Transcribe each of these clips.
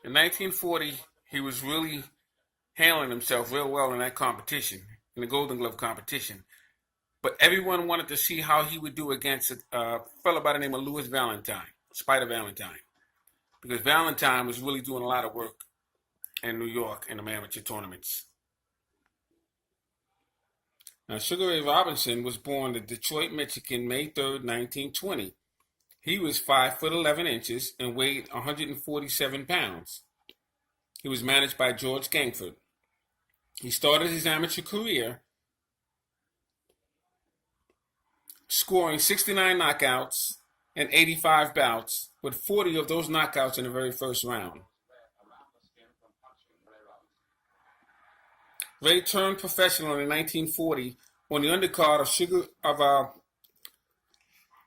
In 1940, he was really handling himself real well in that competition, in the Golden Glove competition. But everyone wanted to see how he would do against a fellow by the name of Louis Valentine, Spider Valentine, because Valentine was really doing a lot of work in New York in the amateur tournaments. Now, Sugar Ray Robinson was born in Detroit, Michigan, May 3rd, 1920. He was 5 foot 11 inches and weighed 147 pounds. He was managed by George Gangford. He started his amateur career scoring 69 knockouts and 85 bouts, with 40 of those knockouts in the very first round. Ray turned professional in 1940 on the undercard of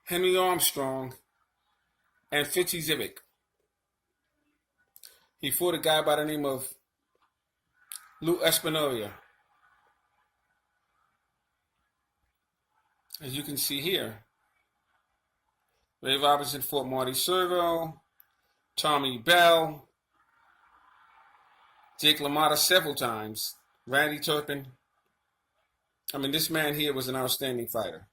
Henry Armstrong and Fitzy Zivik. He fought a guy by the name of Lou Espinoria. As you can see here, Ray Robinson fought Marty Servo, Tommy Bell, Jake LaMotta several times, Randy Turpin. I mean, this man here was an outstanding fighter.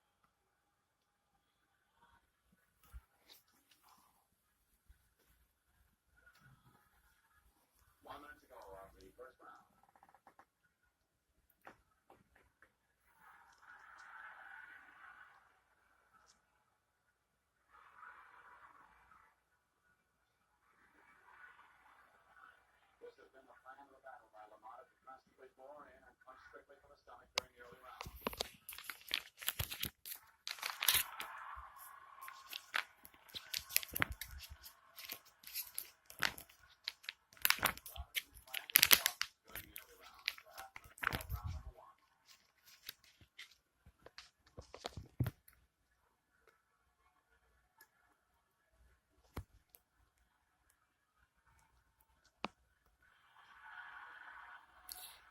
This has been the plan of the battle by LaMotta to constantly bore in and punch strictly for the stomach during the early rounds.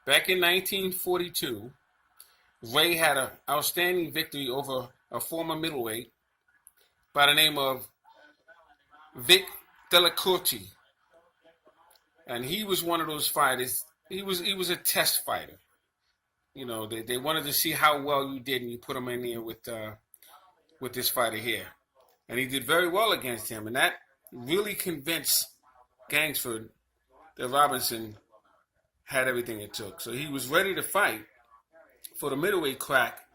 Back in 1942, Ray had an outstanding victory over a former middleweight by the name of Vic Delacourte. And he was one of those fighters. He was a test fighter. You know, they wanted to see how well you did, and you put him in there with this fighter here. And he did very well against him, and that really convinced Gangsford that Robinson had everything it took. So he was ready to fight for the middleweight crack,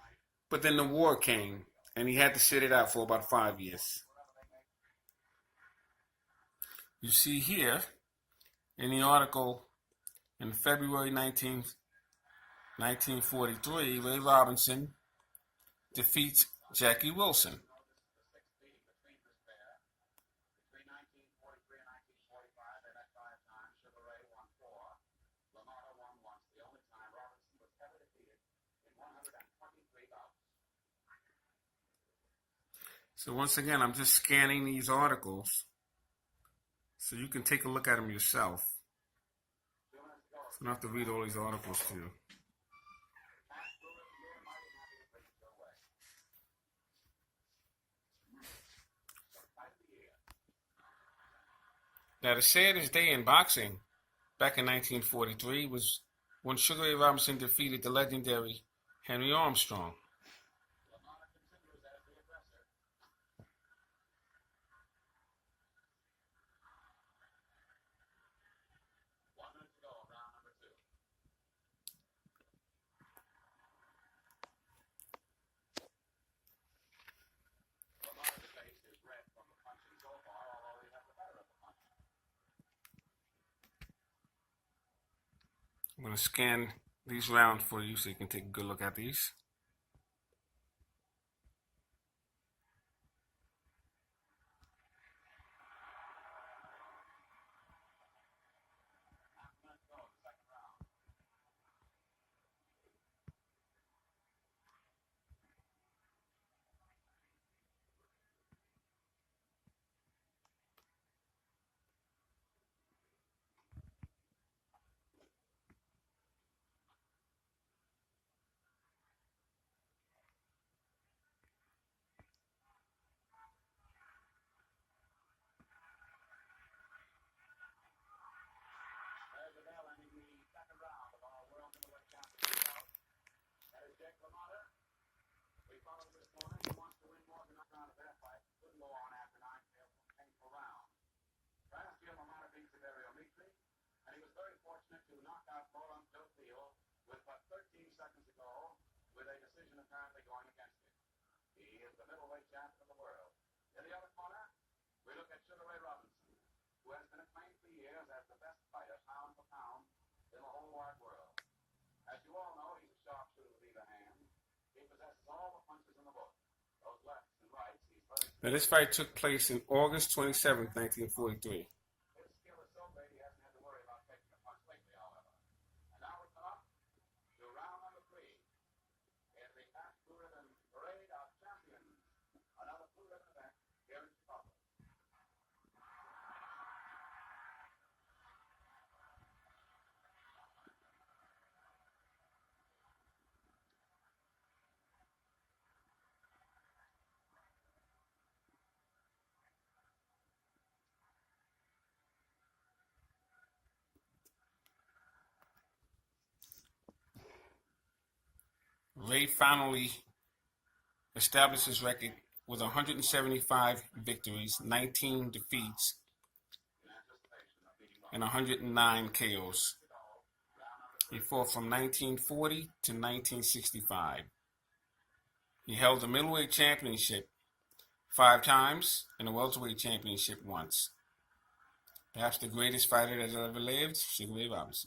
but then the war came, and he had to sit it out for about 5 years. You see here in the article in February 1943, Ray Robinson defeats Jackie Wilson. So once again, I'm just scanning these articles so you can take a look at them yourself. So I don't have to read all these articles to you. Now, the saddest day in boxing back in 1943 was when Sugar Ray Robinson defeated the legendary Henry Armstrong. I'm going to scan these rounds for you so you can take a good look at these. the middleweight champion of the world. In the other corner, we look at Sugar Ray Robinson, who has been acclaimed for years as the best fighter pound for pound in the whole wide world. As you all know, he's a sharpshooter with either hand. He possesses all the punches in the book. Those lefts and rights, he's very... Now, this fight took place in August 27, 1943. His skill is so great he hasn't had to worry about taking a punch lately, however. And now we come up to round number 3 in the Ash Blue Ribbon Parade of Champions. Another Blue Ribbon event here in Chicago. Ray finally established his record with 175 victories, 19 defeats, and 109 KOs. He fought from 1940 to 1965. He held the middleweight championship 5 times and the welterweight championship once. Perhaps the greatest fighter that ever lived, Sugar Ray Robinson.